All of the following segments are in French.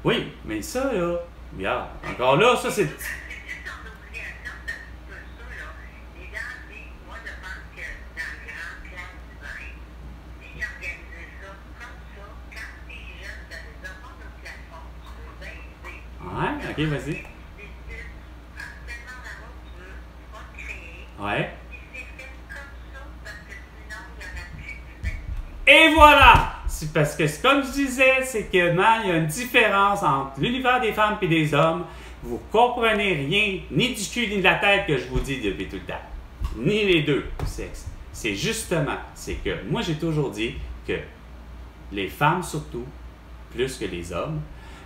Oui, mais ça, là, regarde, encore là, ça, c'est... Ouais, ok, vas-y. Ouais. Et voilà! C'est parce que, comme je disais, c'est que, man, il y a une différence entre l'univers des femmes et des hommes. Vous comprenez rien, ni du cul ni de la tête que je vous dis depuis tout le temps. Ni les deux sexes. C'est justement, c'est que moi j'ai toujours dit que les femmes surtout, plus que les hommes,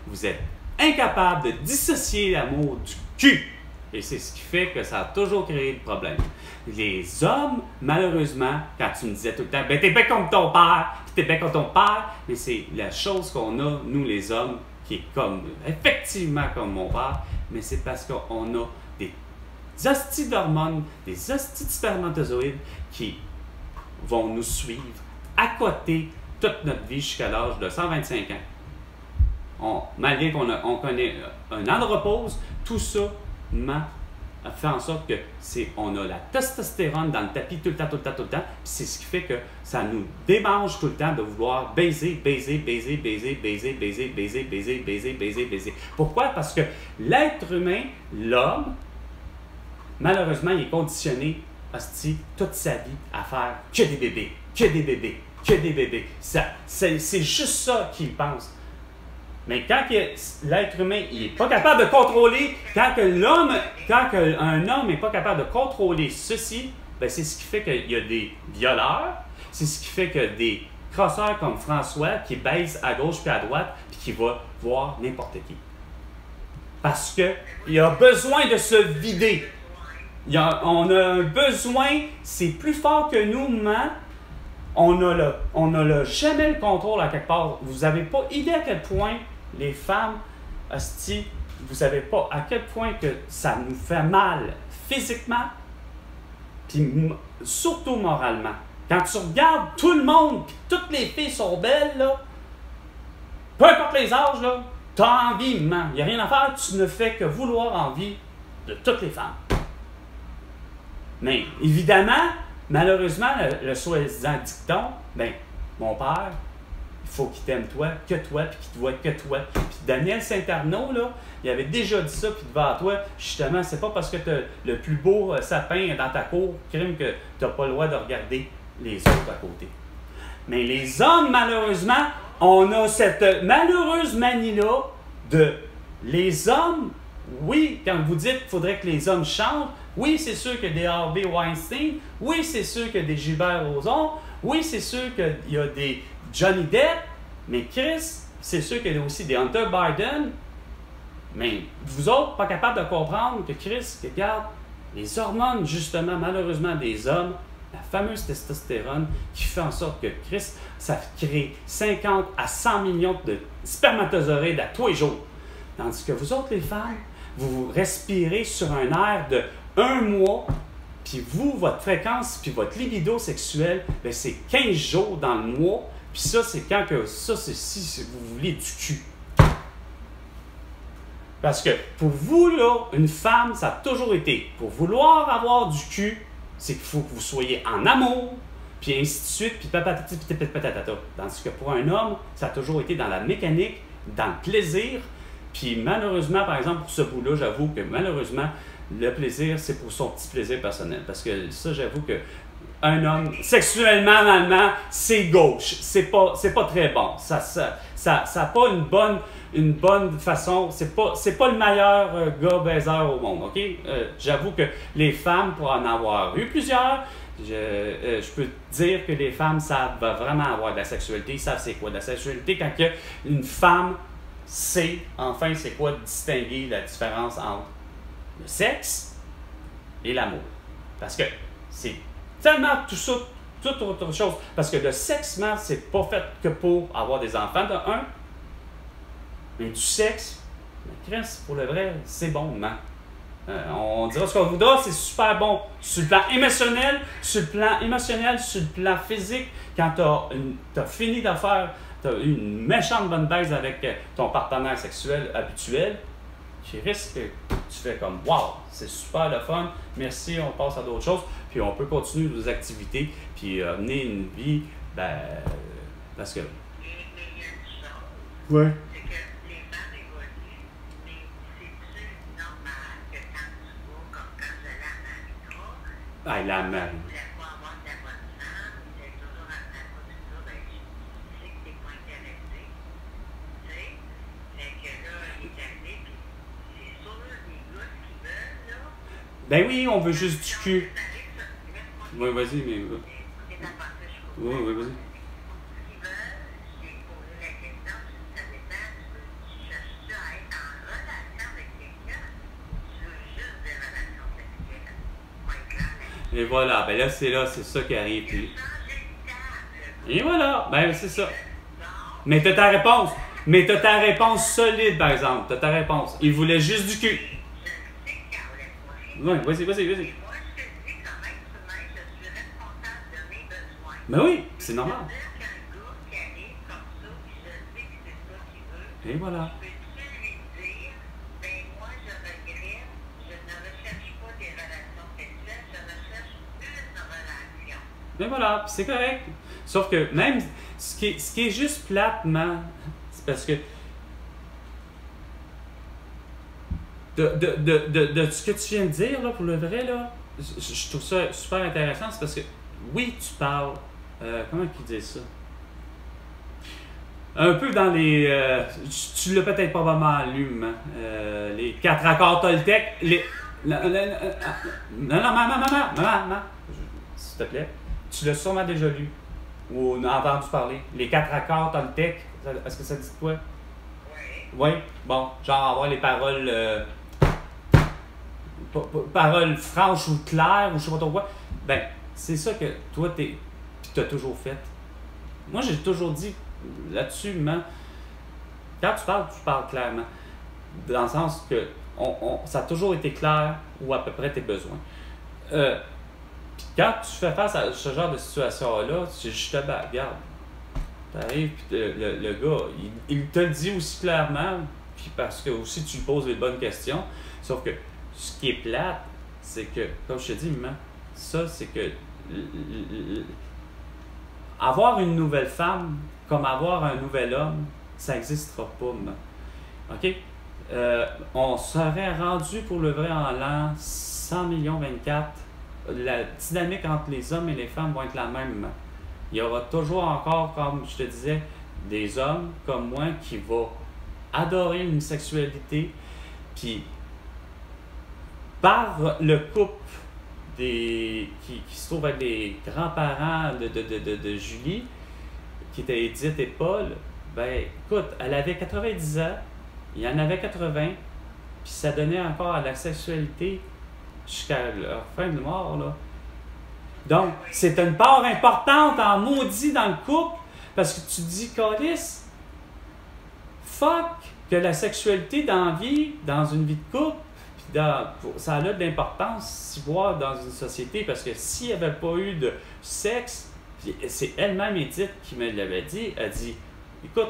vous êtes incapables de dissocier l'amour du cul. Et c'est ce qui fait que ça a toujours créé le problème. Les hommes, malheureusement, quand tu me disais tout le temps, ben t'es bien comme ton père, puis t'es bien comme ton père, mais c'est la chose qu'on a, nous les hommes, qui est comme, effectivement comme mon père, mais c'est parce qu'on a des hosties d'hormones, des hosties de spermatozoïdes qui vont nous suivre à côté toute notre vie jusqu'à l'âge de 125 ans. Malgré qu'on connaît un an de repose, tout ça fait en sorte que on a la testostérone dans le tapis tout le temps, puis c'est ce qui fait que ça nous démange tout le temps de vouloir baiser. Pourquoi? Parce que l'être humain, l'homme, malheureusement, il est conditionné, hostie, toute sa vie à faire que des bébés. C'est juste ça qu'il pense. Mais quand l'être humain n'est pas capable de contrôler, quand un homme n'est pas capable de contrôler ceci, ben c'est ce qui fait qu'il y a des violeurs, c'est ce qui fait que des crosseurs comme François qui baissent à gauche puis à droite puis qui va voir n'importe qui. Parce qu'il a besoin de se vider. On a un besoin, c'est plus fort que nous, man. On n'a jamais le contrôle à quelque part. Vous n'avez pas idée à quel point les femmes, hostie, vous savez pas à quel point que ça nous fait mal physiquement, puis surtout moralement. Quand tu regardes tout le monde, puis toutes les filles sont belles, là, peu importe les âges, là, t'as envie, man. Il n'y a rien à faire, tu ne fais que vouloir envie de toutes les femmes. Mais évidemment, malheureusement, le soi-disant dicton, ben, mon père, il faut qu'il t'aime toi, puis qu'il te voit que toi. Puis Daniel Saint-Arnaud, là, il avait déjà dit ça, puis devant toi, justement, c'est pas parce que tu as le plus beau sapin dans ta cour, crime, que tu n'as pas le droit de regarder les autres à côté. Mais les hommes, malheureusement, on a cette malheureuse manie-là de les hommes, oui, quand vous dites qu'il faudrait que les hommes changent, oui, c'est sûr qu'il y a des Harvey Weinstein, oui, c'est sûr qu'il y a des Gilbert Rozon, oui, c'est sûr qu'il y a des Johnny Depp, mais Chris, c'est sûr qu'il y a aussi des Hunter Biden, mais vous autres, pas capables de comprendre que Chris, regarde, les hormones, justement, malheureusement, des hommes, la fameuse testostérone, qui fait en sorte que Chris, ça crée 50 à 100 millions de spermatozoïdes à tous les jours. Tandis que vous autres, les femmes, vous respirez sur un air de 1 mois, puis vous, votre fréquence, puis votre libido sexuelle, ben c'est 15 jours dans le mois, puis ça, c'est quand que ça, c'est si vous voulez du cul. Parce que pour vous, là, une femme, ça a toujours été, pour vouloir avoir du cul, c'est qu'il faut que vous soyez en amour, puis ainsi de suite, puis papatati, puis patatata. Tandis que pour un homme, ça a toujours été dans la mécanique, dans le plaisir, puis malheureusement, par exemple, pour ce bout-là, j'avoue que malheureusement, le plaisir, c'est pour son petit plaisir personnel. Parce que ça, j'avoue que un homme, sexuellement, normalement, c'est gauche. C'est pas très bon. Ça a pas une bonne façon. C'est pas le meilleur gars baiser au monde, OK? J'avoue que les femmes, pour en avoir eu plusieurs, je peux dire que les femmes savent vraiment avoir de la sexualité. Ils savent c'est quoi de la sexualité quand une femme sait, enfin, c'est quoi distinguer la différence entre le sexe et l'amour. Parce que c'est tellement tout ça, toute autre chose. Parce que le sexe, man, c'est pas fait que pour avoir des enfants, de un. Mais du sexe, Chris, pour le vrai, c'est bon, man. On dira ce qu'on voudra, c'est super bon. Sur le plan émotionnel, sur le plan physique, quand t'as fini de faire tu as eu une méchante bonne baise avec ton partenaire sexuel habituel, qui risque que tu fais comme wow, c'est super le fun, merci, on passe à d'autres choses, puis on peut continuer nos activités, puis mener une vie, parce que. Mais il y a une chose, Ouais. c'est que les femmes évoluent, mais c'est-tu normal que quand tu vois, comme quand je l'ai à Marie-Claude, Ah, la je Marie. voulais pas avoir de la bonne femme, tu es toujours à moi tout ça, ben je sais que t'es pas intéressé, tu sais. Fait que là, il est arrivé, puis c'est sûr, les gars, ce qu'ils veulent, là. Ben oui, on veut juste du cul. Laisse-moi Oui, vas-y, mais. c'est ta pensée, je Oui, comprends. oui, vas-y. Ce qu'ils veulent, j'ai posé la question, ça dépend, tu cherches-tu à être en relation avec quelqu'un ou tu veux juste des relations sexuelles? Moi, clair, Et voilà, ben là, c'est ça qui arrive. il a Puis. changé de table. Et voilà, ben c'est ça. Non, Mais t'as ta réponse. Mais t'as ta réponse solide, par exemple. T'as ta réponse. Il voulait juste du cul. je sais qu'il en voulait pas. Oui, vas-y. Et moi, je te dis, comme être humain, je suis responsable de mes besoins. Ben oui, c'est normal. C'est-à-dire qu'un gars qui arrive comme ça, puis je sais que c'est ça qu'il veut, Et voilà. peux-tu lui dire, ben moi je regrette, je ne recherche pas des relations sexuelles, je recherche une relation. Mais voilà, puis c'est correct. Sauf que même ce qui est juste platement, c'est parce que de ce que tu viens de dire, là, pour le vrai, là, je trouve ça super intéressant, c'est parce que oui, tu parles. Comment qu'il dit ça? Un peu dans les. Tu l'as peut-être pas vraiment lu, hein? Les 4 accords Toltec. Non, maman, s'il te plaît. Tu l'as sûrement déjà lu ou entendu parler. Les 4 accords Toltec. Est-ce que ça dit quoi? Oui. Oui, bon, genre avoir les paroles. Paroles franches ou claires ou je sais pas trop quoi. Ben, c'est ça que toi, tu as toujours fait. Moi, j'ai toujours dit là-dessus, quand tu parles clairement. Dans le sens que ça a toujours été clair ou à peu près tes besoins. Puis quand tu fais face à ce genre de situation-là, c'est justement, regarde, t'arrives, puis le gars, il te le dit aussi clairement, puis parce que aussi tu lui poses les bonnes questions. Sauf que ce qui est plate, c'est que, comme je te dis, ça, c'est que avoir une nouvelle femme comme avoir un nouvel homme, ça n'existera pas, OK? On serait rendu pour le vrai en l'an 100 millions 24. La dynamique entre les hommes et les femmes va être la même. Il y aura toujours encore, comme je te disais, des hommes comme moi qui vont adorer une sexualité, puis par le couple qui se trouve avec les grands-parents de Julie, qui était Edith et Paul, ben écoute, elle avait 90 ans, il y en avait 80, puis ça donnait encore à la sexualité jusqu'à leur fin de mort, là. Donc, c'est une part importante en maudit dans le couple, parce que tu te dis, câlisse, fuck, que la sexualité dans une vie de couple, ça a de l'importance, si voir dans une société, parce que s'il n'y avait pas eu de sexe, c'est elle-même Edith qui me l'avait dit, elle dit, écoute,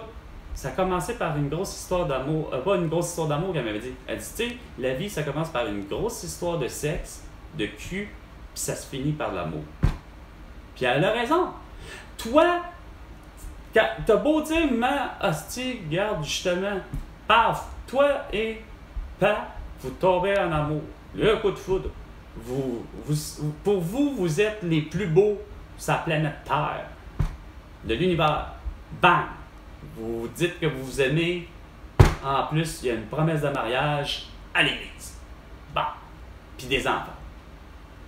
ça a commencé par une grosse histoire d'amour, pas une grosse histoire d'amour qu'elle m'avait dit, elle dit, tu sais, la vie, ça commence par une grosse histoire de sexe, de cul, puis ça se finit par l'amour. Puis elle a raison. Toi, t'as beau dire, hostie, regarde, justement, paf, toi et paf, vous tombez en amour. Le coup de foudre. Pour vous, vous êtes les plus beaux sur la planète Terre, de l'univers. Bang! Vous dites que vous vous aimez. En plus, il y a une promesse de mariage à l'église. Bon. Puis des enfants.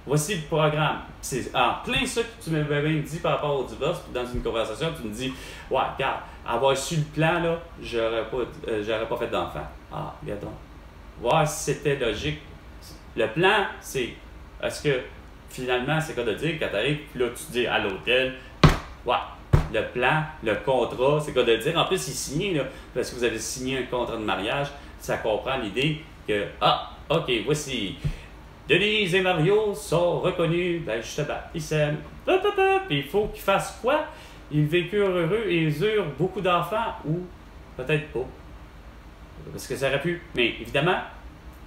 Voici le programme. C'est en plein ça que tu m'avais dit par rapport au divorce. Puis dans une conversation, tu me dis, ouais, regarde, avoir su le plan, là, j'aurais pas fait d'enfant. Ah, regarde donc. Voir si c'était logique. Le plan, c'est, est-ce que finalement, c'est quoi de dire quand tu arrives, puis là, tu dis à l'hôtel, ouais, le plan, le contrat, c'est quoi de dire. En plus, il est signé, là, parce que vous avez signé un contrat de mariage, ça comprend l'idée que, ok, voici, Denise et Mario sont reconnus, ben justement, ils s'aiment, puis il faut qu'ils fassent quoi? ils vécurent heureux et ils eurent beaucoup d'enfants, ou peut-être pas. Parce que ça aurait pu. Mais évidemment,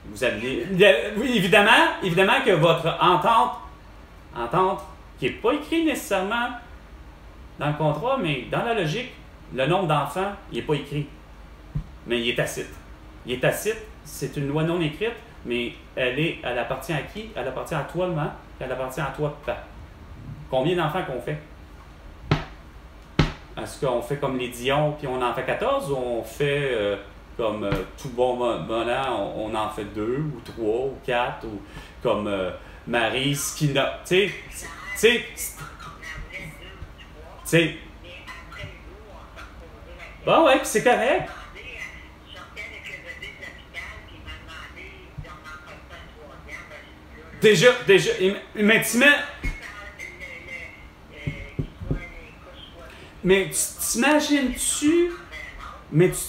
vous avez. Oui, évidemment que votre entente, qui n'est pas écrite nécessairement dans le contrat, mais dans la logique, le nombre d'enfants, il n'est pas écrit. Mais il est tacite. Il est tacite, c'est une loi non écrite, mais elle appartient à qui? Elle appartient à toi, maman, elle appartient à toi, papa. Combien d'enfants qu'on fait? Est-ce qu'on fait comme les Dion, puis on en fait 14, ou on fait comme tout bon moment, on en fait 2, ou 3, ou 4, ou comme Marie Skina. Tu sais, bon, ouais, puis c'est correct. Déjà, mais tu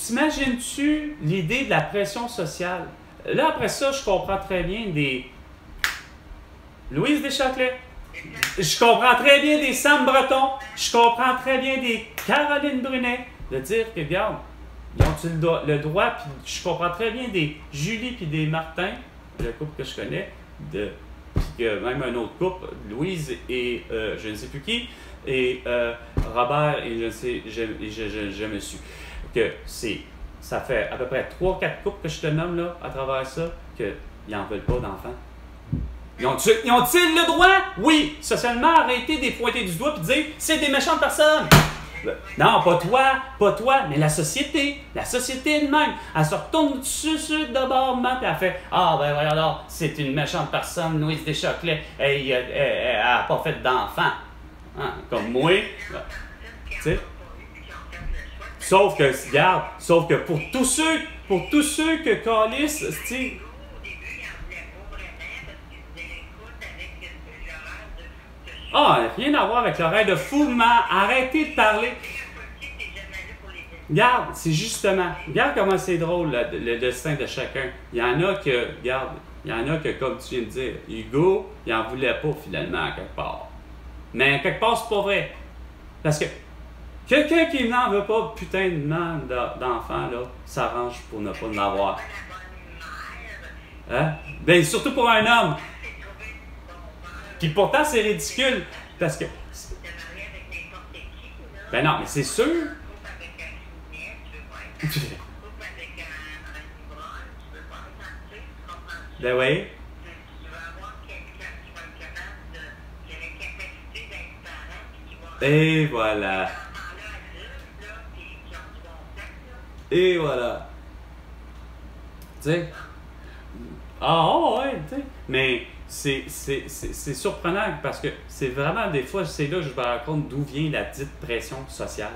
t'imagines-tu l'idée de la pression sociale? Là, après ça, je comprends très bien des Louise Deschâtelet, je comprends très bien des Sam Breton, je comprends très bien des Caroline Brunet, de dire que, regarde, ils ont le droit, puis je comprends très bien des Julie puis des Martin, le couple que je connais, puis que même un autre couple, Louise et je ne sais plus qui, et Robert et je me suis. Que ça fait à peu près 3-4 couples que je te nomme là, à travers ça, qu'ils n'en veulent pas d'enfants. Ils ont-ils le droit? Oui, socialement, arrêtez de pointer du doigt et de dire c'est des méchantes personnes. Non, pas toi, mais la société de même. Elle se retourne dessus d'abord, puis elle fait ah, ben voilà, alors, c'est une méchante personne, Louise Deschâtelet, elle n'a pas fait d'enfant. Hein, comme moi. Tu sais? Sauf que pour tous ceux que Calis, tu rien à voir avec l'oreille de fou, mais arrêtez de parler. Regarde, c'est justement, regarde comment c'est drôle le destin de chacun. Il y en a que, comme tu viens de dire, Hugo, il n'en voulait pas finalement, quelque part. Mais quelque part, c'est pas vrai. Parce que quelqu'un qui n'en veut pas putain d'enfant, là, s'arrange pour ne pas en avoir. Hein? Ben, surtout pour un homme. Puis pourtant, c'est ridicule. Parce que. Ben non, mais c'est sûr. Ben oui. Et voilà. Et voilà. Tu sais. Ah, ouais, tu sais. Mais c'est surprenant parce que c'est vraiment des fois, c'est là que je me rends compte d'où vient la dite pression sociale.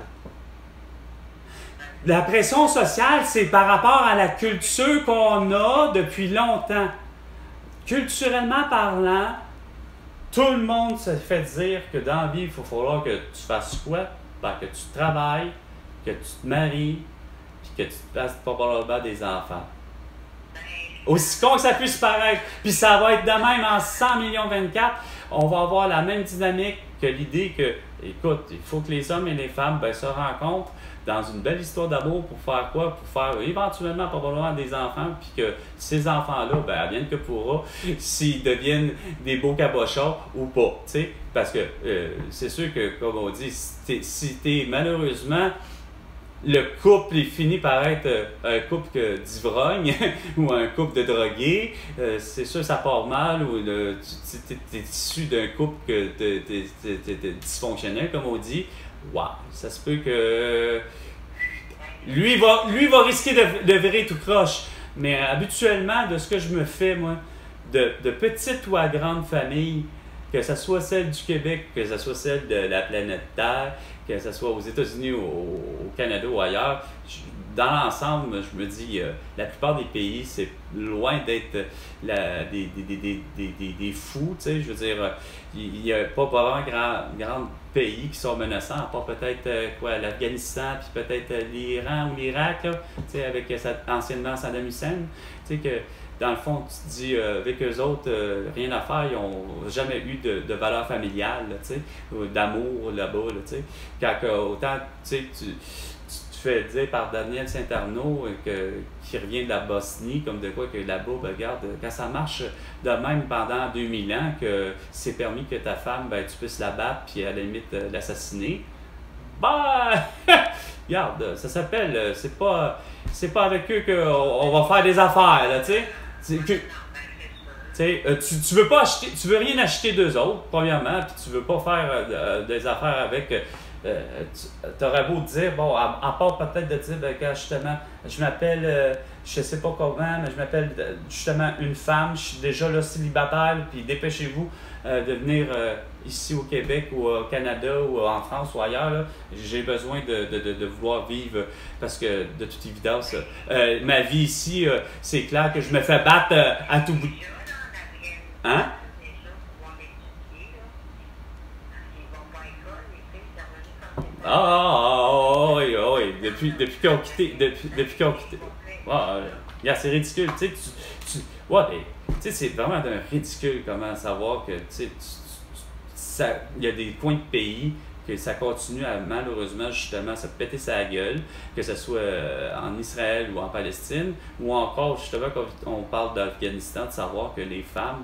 La pression sociale, c'est par rapport à la culture qu'on a depuis longtemps. Culturellement parlant, tout le monde se fait dire que dans la vie, il faut falloir que tu fasses quoi? Ben, que tu travailles, que tu te maries, puis que tu te fasses probablement des enfants. Aussi con que ça puisse paraître. Puis ça va être de même en 100 millions 24. On va avoir la même dynamique que l'idée que, écoute, il faut que les hommes et les femmes se rencontrent dans une belle histoire d'amour pour faire quoi? Pour faire éventuellement probablement des enfants, puis que ces enfants-là, adviennent que pourra, s'ils deviennent des beaux cabochons ou pas, tu sais? Parce que c'est sûr que, comme on dit, si t'es malheureusement, le couple est fini par être un couple d'ivrogne ou un couple de drogués, c'est sûr ça part mal, ou tu es issu d'un couple que t'es dysfonctionnel, comme on dit. Wow, ça se peut que lui va risquer de virer tout croche. Mais habituellement, de ce que je me fais, moi, de petite ou à grande famille, que ce soit celle du Québec, que ce soit celle de la planète Terre, que ce soit aux États-Unis, au Canada ou ailleurs, dans l'ensemble, je me dis, la plupart des pays, c'est loin d'être des fous, tu sais, je veux dire, il n'y a pas vraiment grand pays qui sont menaçants, à part peut-être l'Afghanistan, puis peut-être l'Iran ou l'Irak, là, tu sais, avec anciennement Saddam Hussein, tu sais, que dans le fond, tu te dis, avec eux autres, rien à faire, ils n'ont jamais eu de valeur familiale, là, tu sais, ou d'amour là-bas, là, tu sais. Quand autant, tu sais, tu te fais dire par Daniel Saint-Arnaud qui revient de la Bosnie, comme de quoi que là-bas, ben, regarde, quand ça marche de même pendant 2000 ans, que c'est permis que ta femme, ben, tu puisses la battre puis à la limite l'assassiner, ben, regarde, ça s'appelle, c'est pas avec eux qu'on va faire des affaires, là, tu sais. Tu veux pas acheter, tu veux rien acheter d'eux autres, premièrement, puis tu veux pas faire des affaires avec. T'aurais beau te dire, bon, à part peut-être de dire, ben, que justement, je m'appelle, je sais pas comment, mais je m'appelle justement une femme, je suis déjà là célibataire, puis dépêchez-vous de venir ici au Québec ou au Canada ou en France ou ailleurs, là. J'ai besoin de vouloir vivre, parce que de toute évidence, ma vie ici, c'est clair que je me fais battre à tout bout de... Hein? Oui, oui, depuis qu'ils ont quitté, depuis qu'ils ont quitté. Regarde, c'est ridicule, tu sais, ouais, tu sais, c'est vraiment d'un ridicule comment savoir que, tu sais, il y a des coins de pays que ça continue à, malheureusement, justement, se péter sa gueule, que ce soit en Israël ou en Palestine, ou encore, justement, quand on parle d'Afghanistan, de savoir que les femmes,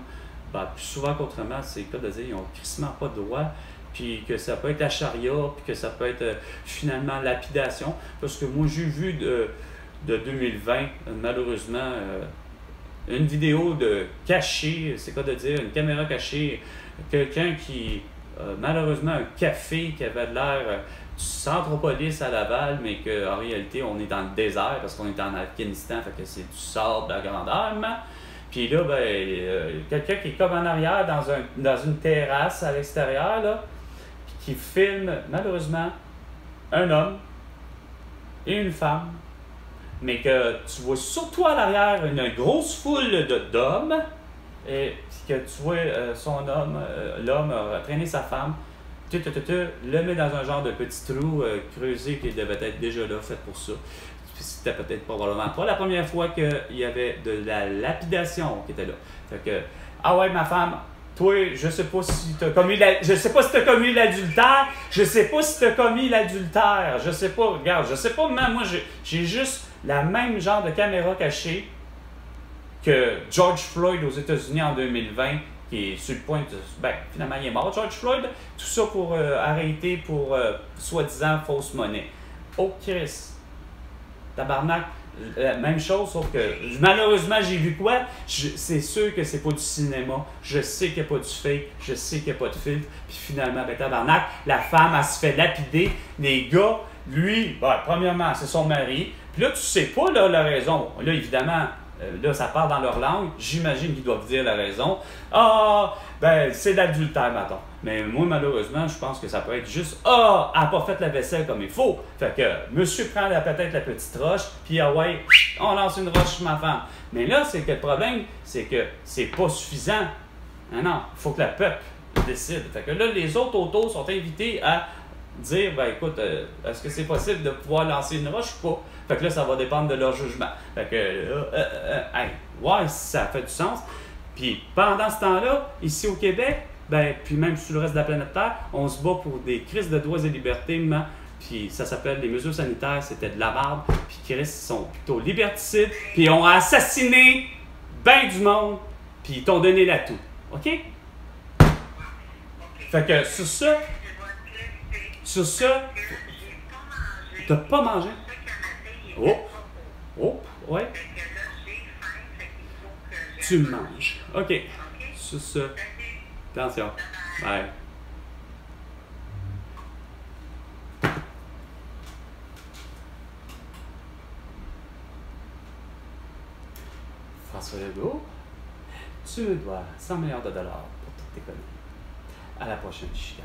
ben, plus souvent qu'autrement, c'est le cas de dire, ils n'ont crissement pas de droit, puis que ça peut être la charia, puis que ça peut être finalement lapidation. Parce que moi, j'ai vu de 2020, malheureusement, une vidéo de caché, c'est quoi de dire, une caméra cachée, quelqu'un qui, malheureusement, un café qui avait de l'air du Centropolis à Laval, mais qu'en réalité, on est dans le désert parce qu'on est en Afghanistan, fait que c'est du sable à grandeur. Puis là, ben, quelqu'un qui est comme en arrière dans une terrasse à l'extérieur, là, qui filme, malheureusement, un homme et une femme, mais que tu vois surtout à l'arrière une grosse foule d'hommes, et que tu vois l'homme traîner sa femme, le met dans un genre de petit trou creusé qui devait être déjà là, fait pour ça. C'était peut-être probablement pas la première fois qu'il y avait de la lapidation qui était là. Fait que, ah ouais, ma femme, toi, je sais pas si t'as commis l'adultère, je sais pas si t'as commis l'adultère, je sais pas, regarde, je sais pas, mais moi, j'ai juste la même genre de caméra cachée que George Floyd aux États-Unis en 2020, qui est sur le point de... Ben, finalement, il est mort, George Floyd, tout ça pour arrêter pour soi-disant fausse monnaie. Oh, Chris, tabarnak, même chose, sauf que malheureusement, j'ai vu quoi? C'est sûr que c'est pas du cinéma. Je sais qu'il n'y a pas du fake. Je sais qu'il n'y a pas de filtre. Puis finalement, ben tabarnak, la femme, elle se fait lapider. Les gars, lui, ben, premièrement, c'est son mari. Puis là, tu sais pas là, la raison. Là, évidemment, là, ça part dans leur langue. J'imagine qu'ils doivent dire la raison. Ah, ben, c'est l'adultère, mettons. Mais moi, malheureusement, je pense que ça peut être juste « Ah, elle n'a pas fait la vaisselle comme il faut. » Fait que monsieur prend peut-être la petite roche, puis ah ouais, on lance une roche sur ma femme. Mais là, c'est que le problème, c'est que c'est pas suffisant. Non, il faut que le peuple décide. Fait que là, les autres autour sont invités à dire « Ben écoute, est-ce que c'est possible de pouvoir lancer une roche ou pas? » Fait que là, ça va dépendre de leur jugement. Fait que ouais, ça fait du sens. Puis pendant ce temps-là, ici au Québec, ben, puis même sur le reste de la planète Terre, on se bat pour des crises de droits et libertés, puis ça s'appelle les mesures sanitaires, c'était de la merde, puis Chris sont plutôt liberticides, puis ils ont assassiné ben du monde, puis ils t'ont donné l'atout. OK? Fait que sur ça, t'as pas mangé? Oh, ouais. Tu manges. OK. Sur ça. Attention. Bye. François Legault, tu me dois 100 millions de dollars pour toutes tes conneries. À la prochaine chicane.